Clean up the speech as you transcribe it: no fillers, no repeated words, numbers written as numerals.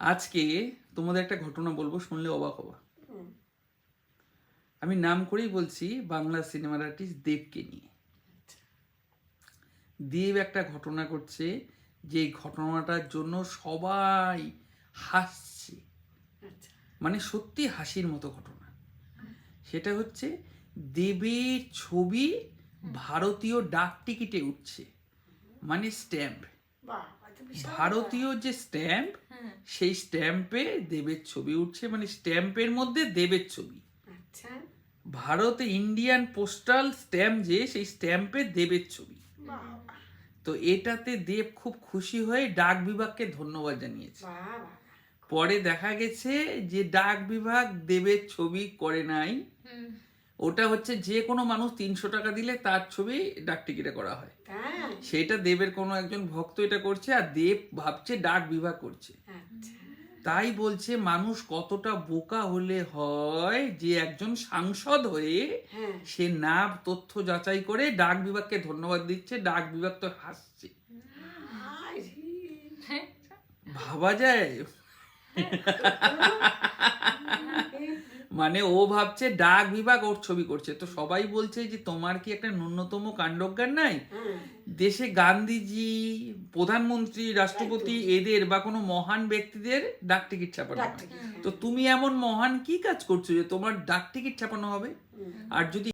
আজকে তোমাদের একটা ঘটনা বলবো, শুনলে অবাক হবা। আমি নাম করেই বলছি, বাংলা সিনেমার আর্টিস্ট দেবকে নিয়ে। দেব একটা ঘটনা করছে, যে ঘটনাটার জন্য সবাই হাসছে, মানে সত্যি হাসির মতো ঘটনা। সেটা হচ্ছে দেবের ছবি ভারতীয় ডাক টিকিটে উঠছে, মানে স্ট্যাম্প। ভারতীয় যে স্ট্যাম্প, সেই স্ট্যাম্পে দেবের ছবি উঠছে, মানে স্ট্যাম্পের মধ্যে দেবের ছবি। ভারতে ইন্ডিয়ান পোস্টাল স্ট্যাম্প, যে সেই স্ট্যাম্পে দেবের ছবি। তো এটাতে দেব খুব খুশি হয়ে ডাক বিভাগকে ধন্যবাদ জানিয়েছে। পরে দেখা গেছে যে ডাক বিভাগ দেবের ছবি করে নাই, ওটা হচ্ছে যে কোনো মানুষ 300 টাকা দিলে তার ছবি ডাক টিকিটে করা হয়। সেটা দেবের কোনো একজন ভক্ত এটা করছে, আর দেব ভাবছে ডাক বিভাগ করছে। তাই বলছে মানুষ কতটা বোকা হলে হয় যে একজন সাংসদ হয়ে সে না তথ্য যাচাই করে ডাক বিভাগকে ধন্যবাদ দিচ্ছে, ডাক বিভাগ তো হাসছে। ভাবা যায়? মানে ও ভাবছে ডাক বিভাগ ওর ছবি করছে। তো সবাই বলছে যে তোমার কি একটা ন্যূনতম কাণ্ডজ্ঞান নাই? দেশে গান্ধীজি, প্রধানমন্ত্রী, রাষ্ট্রপতি এদের বা কোনো মহান ব্যক্তিদের ডাক টিকিট ছাপানো হয়। তো তুমি এমন মহান কি কাজ করছো যে তোমার ডাক টিকিট ছাপানো হবে? আর যদি